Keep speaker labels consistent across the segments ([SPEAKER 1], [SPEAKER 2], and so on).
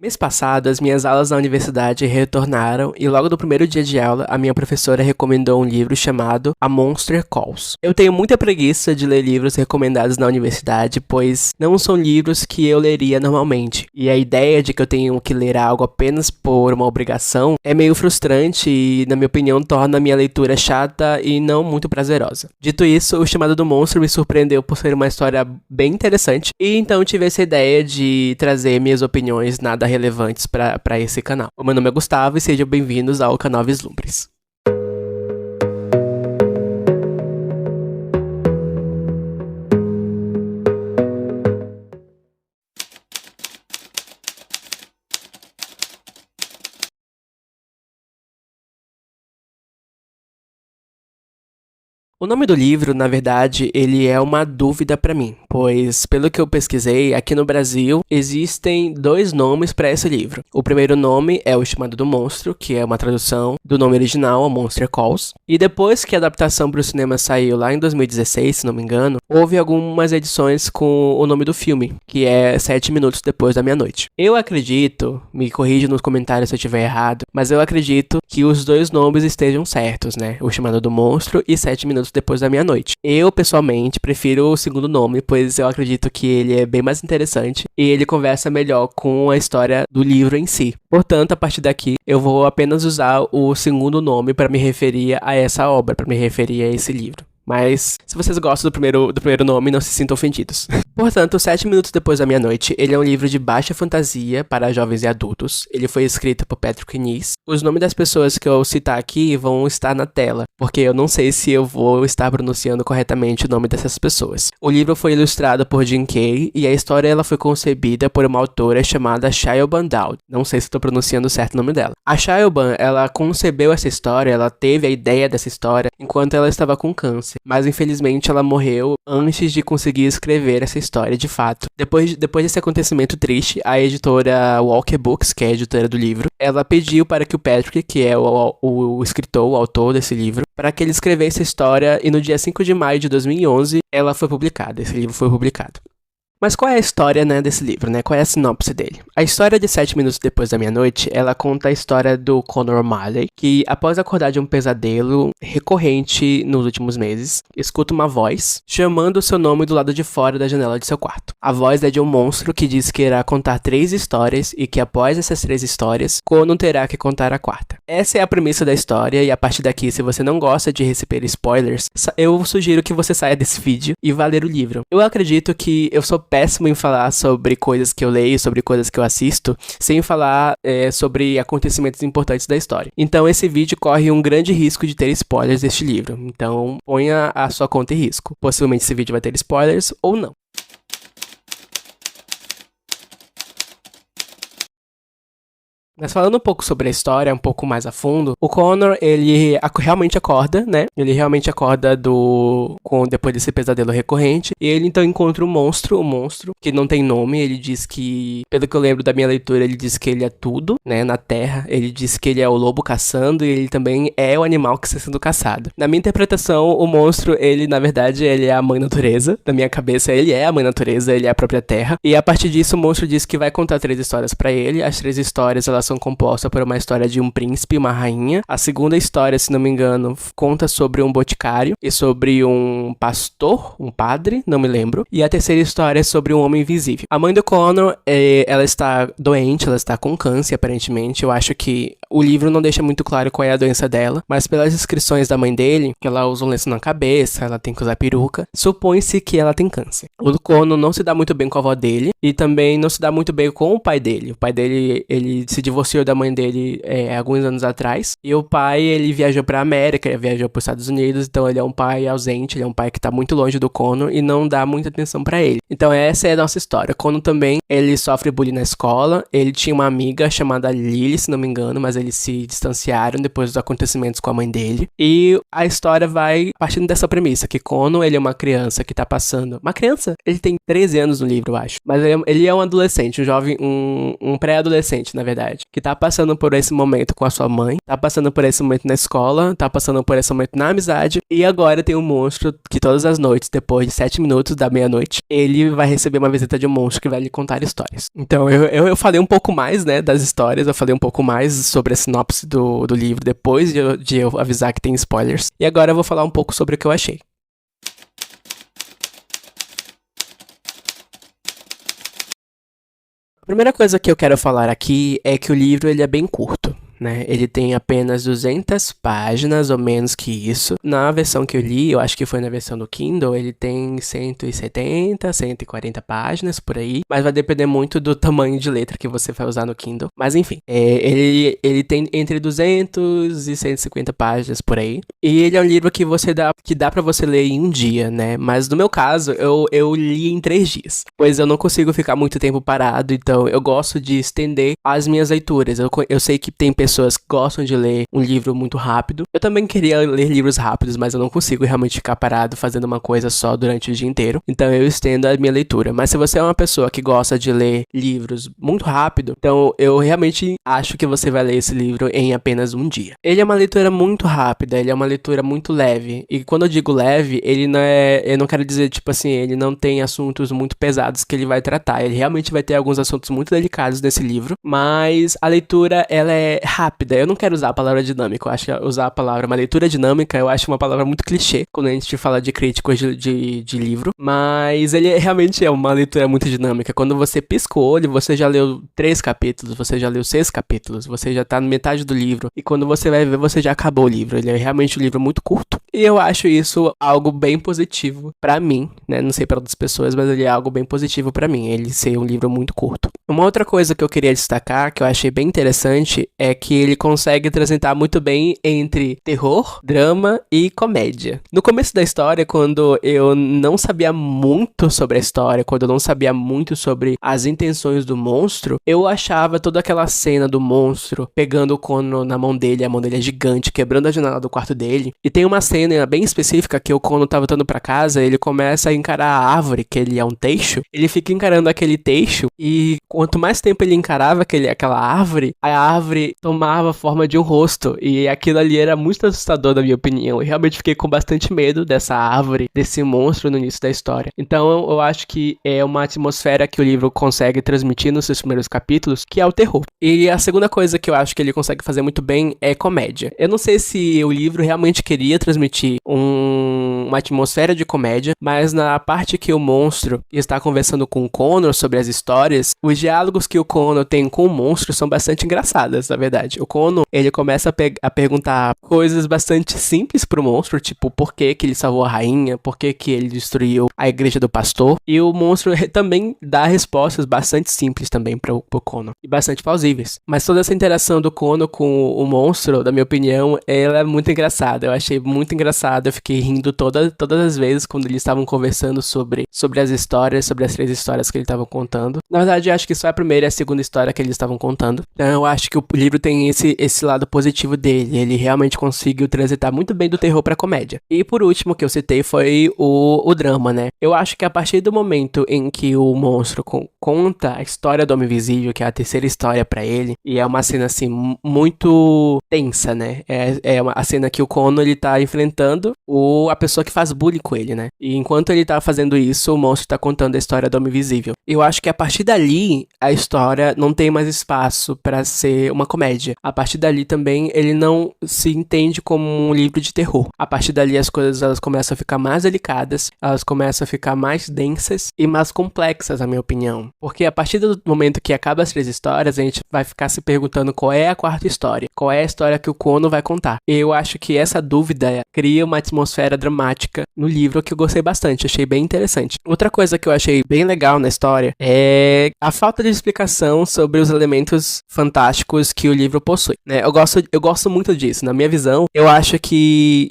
[SPEAKER 1] Mês passado, as minhas aulas na universidade retornaram e logo no primeiro dia de aula, a minha professora recomendou um livro chamado A Monster Calls. Eu tenho muita preguiça de ler livros recomendados na universidade, pois não são livros que eu leria normalmente. E a ideia de que eu tenho que ler algo apenas por uma obrigação é meio frustrante e, na minha opinião, torna a minha leitura chata e não muito prazerosa. Dito isso, O Chamado do Monstro me surpreendeu por ser uma história bem interessante e então tive essa ideia de trazer minhas opiniões nada relevantes para esse canal. O meu nome é Gustavo e sejam bem-vindos ao canal Vislumbres. O nome do livro, na verdade, ele é uma dúvida para mim, pois, pelo que eu pesquisei, aqui no Brasil existem dois nomes para esse livro. O primeiro nome é O Chamado do Monstro, que é uma tradução do nome original, A Monster Calls, e depois que a adaptação para o cinema saiu lá em 2016, se não me engano, houve algumas edições com o nome do filme, que é 7 minutos depois da meia-noite. Eu acredito, me corrija nos comentários se eu estiver errado, mas eu acredito que os dois nomes estejam certos, né? O Chamado do Monstro e 7 minutos depois da meia-noite. Eu, pessoalmente, prefiro o segundo nome, pois eu acredito que ele é bem mais interessante e ele conversa melhor com a história do livro em si. Portanto, a partir daqui, eu vou apenas usar o segundo nome para me referir a essa obra, para me referir a esse livro. Mas, se vocês gostam do primeiro nome, não se sintam ofendidos. Portanto, 7 minutos depois da meia-noite, ele é um livro de baixa fantasia para jovens e adultos. Ele foi escrito por Patrick Ness. Os nomes das pessoas que eu citar aqui vão estar na tela, porque eu não sei se eu vou estar pronunciando corretamente o nome dessas pessoas. O livro foi ilustrado por Jim Kay e a história ela foi concebida por uma autora chamada Siobhan Dowd. Não sei se estou pronunciando certo o nome dela. A Siobhan, ela concebeu essa história, ela teve a ideia dessa história enquanto ela estava com câncer. Mas infelizmente ela morreu antes de conseguir escrever essa história de fato. Depois desse acontecimento triste, a editora Walker Books, que é a editora do livro, ela pediu para que o Patrick, que é o escritor, o autor desse livro, para que ele escrevesse a história e no dia 5 de maio de 2011 ela foi publicada, esse livro foi publicado. Mas qual é a história, né, desse livro, né? Qual é a sinopse dele? A história de 7 minutos depois da meia-noite, ela conta a história do Connor O'Malley, que após acordar de um pesadelo recorrente nos últimos meses, escuta uma voz chamando o seu nome do lado de fora da janela de seu quarto. A voz é de um monstro que diz que irá contar 3 histórias e que após essas 3 histórias, Connor terá que contar a 4ª. Essa é a premissa da história e a partir daqui, se você não gosta de receber spoilers, eu sugiro que você saia desse vídeo e vá ler o livro. Eu acredito que eu sou péssimo em falar sobre coisas que eu leio, sobre coisas que eu assisto, sem falar sobre acontecimentos importantes da história. Então esse vídeo corre um grande risco de ter spoilers deste livro. Então ponha a sua conta em risco. Possivelmente esse vídeo vai ter spoilers ou não. Mas falando um pouco sobre a história, um pouco mais a fundo, o Connor, ele realmente acorda, né? Ele realmente acorda depois desse pesadelo recorrente. E ele então encontra um monstro, que não tem nome. Ele diz que, pelo que eu lembro da minha leitura, ele diz que ele é tudo, né? Na Terra. Ele diz que ele é o lobo caçando e ele também é o animal que está sendo caçado. Na minha interpretação, o monstro, ele, na verdade, ele é a mãe natureza. Na minha cabeça, ele é a mãe natureza, ele é a própria Terra. E a partir disso, o monstro diz que vai contar 3 histórias pra ele. As 3 histórias, elas são compostas por uma história de um príncipe e uma rainha. A segunda história, se não me engano, conta sobre um boticário e sobre um pastor, um padre, não me lembro. E a terceira história é sobre um homem invisível. A mãe do Connor, ela está doente, ela está com câncer, aparentemente. Eu acho que o livro não deixa muito claro qual é a doença dela, mas pelas descrições da mãe dele, que ela usa um lenço na cabeça, ela tem que usar peruca, supõe-se que ela tem câncer. O Connor não se dá muito bem com a avó dele e também não se dá muito bem com o pai dele. O pai dele, ele se divorciou da mãe dele alguns anos atrás. E o pai, ele viajou pra América, ele viajou pros Estados Unidos, então ele é um pai ausente, ele é um pai que tá muito longe do Connor e não dá muita atenção pra ele. Então essa é a nossa história. Connor também, ele sofre bullying na escola, ele tinha uma amiga chamada Lily, se não me engano, mas eles se distanciaram depois dos acontecimentos com a mãe dele. E a história vai partindo dessa premissa, que Connor, ele é uma criança que tá passando... Uma criança? Ele tem 13 anos no livro, eu acho. Mas ele é um adolescente, um jovem, um pré-adolescente, na verdade. idade, que tá passando por esse momento com a sua mãe, tá passando por esse momento na escola, tá passando por esse momento na amizade, e agora tem um monstro que todas as noites, depois de 7 minutos da meia-noite, ele vai receber uma visita de um monstro que vai lhe contar histórias. Então eu falei um pouco mais, né, das histórias, eu falei um pouco mais sobre a sinopse do livro depois de eu avisar que tem spoilers, e agora eu vou falar um pouco sobre o que eu achei. A primeira coisa que eu quero falar aqui é que o livro ele é bem curto, né? Ele tem apenas 200 páginas, ou menos que isso. Na versão que eu li, eu acho que foi na versão do Kindle, ele tem 170, 140 páginas, por aí. Mas vai depender muito do tamanho de letra que você vai usar no Kindle. Mas enfim, ele tem entre 200 e 150 páginas, por aí. E ele é um livro que dá pra você ler em um dia, né? Mas no meu caso, eu li em 3 dias. Pois eu não consigo ficar muito tempo parado, então eu gosto de estender as minhas leituras. Eu sei que tem pessoas que gostam de ler um livro muito rápido. Eu também queria ler livros rápidos, mas eu não consigo realmente ficar parado fazendo uma coisa só durante o dia inteiro. Então eu estendo a minha leitura. Mas se você é uma pessoa que gosta de ler livros muito rápido, então eu realmente acho que você vai ler esse livro em apenas um dia. Ele é uma leitura muito rápida, ele é uma leitura muito leve. E quando eu digo leve, ele não é... Eu não quero dizer, tipo assim, ele não tem assuntos muito pesados que ele vai tratar. Ele realmente vai ter alguns assuntos muito delicados nesse livro, mas a leitura, ela é rápida. Eu não quero usar a palavra dinâmico. Eu acho que usar a palavra uma leitura dinâmica, eu acho uma palavra muito clichê quando a gente fala de críticos de livro. Mas ele realmente é uma leitura muito dinâmica. Quando você pisca o olho, você já leu 3 capítulos, você já leu 6 capítulos, você já tá na metade do livro. E quando você vai ver, você já acabou o livro. Ele é realmente um livro muito curto. E eu acho isso algo bem positivo pra mim, né? Não sei pra outras pessoas, mas ele é algo bem positivo pra mim, ele ser um livro muito curto. Uma outra coisa que eu queria destacar, que eu achei bem interessante, é que ele consegue transitar muito bem entre terror, drama e comédia. No começo da história, quando eu não sabia muito sobre a história, quando eu não sabia muito sobre as intenções do monstro, eu achava toda aquela cena do monstro pegando o Kono na mão dele, a mão dele é gigante, quebrando a janela do quarto dele. E tem uma cena bem específica que o Kono tá voltando pra casa, ele começa a encarar a árvore, que ele é um teixo. Ele fica encarando aquele teixo e quanto mais tempo ele encarava aquela árvore, a árvore tomava a forma de um rosto. E aquilo ali era muito assustador, na minha opinião. Eu realmente fiquei com bastante medo dessa árvore, desse monstro no início da história. Então eu acho que é uma atmosfera que o livro consegue transmitir nos seus primeiros capítulos, que é o terror. E a segunda coisa que eu acho que ele consegue fazer muito bem é comédia. Eu não sei se o livro realmente queria transmitir uma atmosfera de comédia, mas na parte que o monstro está conversando com o Connor sobre as histórias, os diálogos que o Connor tem com o monstro são bastante engraçados, na verdade. O Connor, ele começa a perguntar coisas bastante simples pro monstro, tipo, por que ele salvou a rainha, por que ele destruiu a igreja do pastor, e o monstro também dá respostas bastante simples também pro Connor, e bastante plausíveis. Mas toda essa interação do Connor com o monstro, na minha opinião, ela é muito engraçada. Eu achei muito engraçado, eu fiquei rindo todas as vezes quando eles estavam conversando sobre as histórias, sobre as 3 histórias que eles estavam contando. Na verdade, eu acho que só a primeira e a segunda história que eles estavam contando. Então, eu acho que o livro tem esse lado positivo dele. Ele realmente conseguiu transitar muito bem do terror pra comédia. E por último, que eu citei, foi o drama, né? Eu acho que a partir do momento em que o monstro conta a história do Homem Invisível, que é a terceira história pra ele, e é uma cena, assim, muito tensa, né? A cena que o Kono, ele tá enfrentando a pessoa que faz bullying com ele, né? E enquanto ele tá fazendo isso, o monstro tá contando a história do Homem Invisível. Eu acho que a partir dali, a história não tem mais espaço pra ser uma comédia. A partir dali também, ele não se entende como um livro de terror. A partir dali, as coisas elas começam a ficar mais delicadas, elas começam a ficar mais densas e mais complexas, na minha opinião. Porque a partir do momento que acaba as 3 histórias, a gente vai ficar se perguntando qual é a 4ª história. Qual é a história que o Kono vai contar. Eu acho que essa dúvida cria uma atmosfera dramática no livro que eu gostei bastante, achei bem interessante. Outra coisa que eu achei bem legal na história é a falta de explicação sobre os elementos fantásticos que o livro possui, né? Eu gosto muito disso. Na minha visão, eu acho que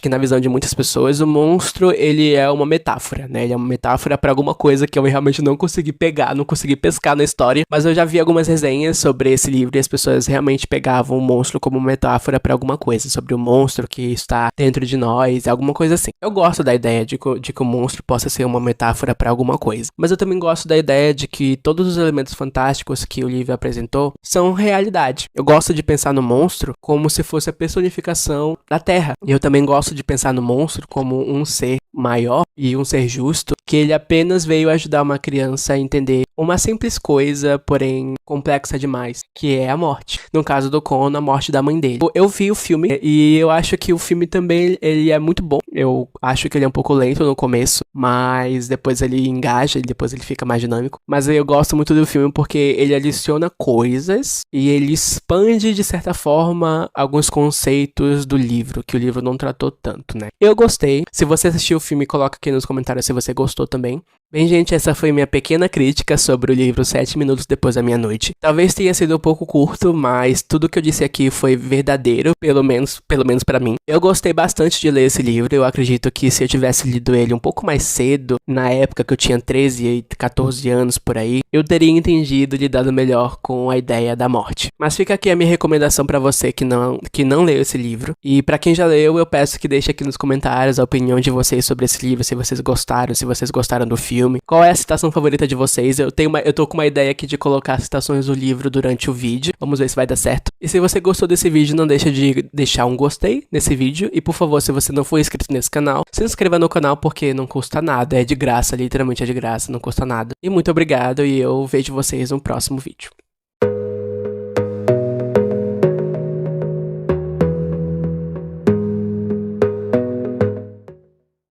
[SPEAKER 1] na visão de muitas pessoas, o monstro, ele é uma metáfora, né? Ele é uma metáfora pra alguma coisa que eu realmente não consegui pegar, não consegui pescar na história, mas eu já vi algumas resenhas sobre esse livro e as pessoas realmente pegavam o monstro como metáfora pra alguma coisa, sobre o monstro que está dentro de nós, alguma coisa assim. Eu gosto da ideia de que o monstro possa ser uma metáfora pra alguma coisa, mas eu também gosto da ideia de que todos os elementos fantásticos que o livro apresentou são realidade. Eu gosto de pensar no monstro como se fosse a personificação da Terra. E eu também gosto de pensar no monstro como um ser maior e um ser justo, que ele apenas veio ajudar uma criança a entender uma simples coisa, porém complexa demais, que é a morte. No caso do Conan, a morte da mãe dele. Eu vi o filme e eu acho que o filme também ele é muito bom. Eu acho que ele é um pouco lento no começo, mas depois ele engaja e depois ele fica mais dinâmico. Mas eu gosto muito do filme porque ele adiciona coisas e ele expande, de certa forma, alguns conceitos do livro, que o livro não tratou tanto, né? Eu gostei. Se você assistiu o filme, coloca aqui nos comentários se você gostou também. Bem, gente, essa foi minha pequena crítica sobre o livro 7 minutos depois da meia-noite. Talvez tenha sido um pouco curto, mas tudo que eu disse aqui foi verdadeiro, pelo menos para mim. Eu gostei bastante de ler esse livro. Eu acredito que se eu tivesse lido ele um pouco mais cedo, na época que eu tinha 13 e 14 anos por aí, eu teria entendido e lidado melhor com a ideia da morte. Mas fica aqui a minha recomendação para você que não leu esse livro. E para quem já leu, eu peço que deixe aqui nos comentários a opinião de vocês sobre esse livro, se vocês gostaram do filme. Qual é a citação favorita de vocês? Eu tô com uma ideia aqui de colocar citações do livro durante o vídeo. Vamos ver se vai dar certo. E se você gostou desse vídeo, não deixa de deixar um gostei nesse vídeo. E por favor, se você não for inscrito nesse canal, se inscreva no canal porque não custa nada. É de graça, literalmente é de graça, não custa nada. E muito obrigado e eu vejo vocês no próximo vídeo.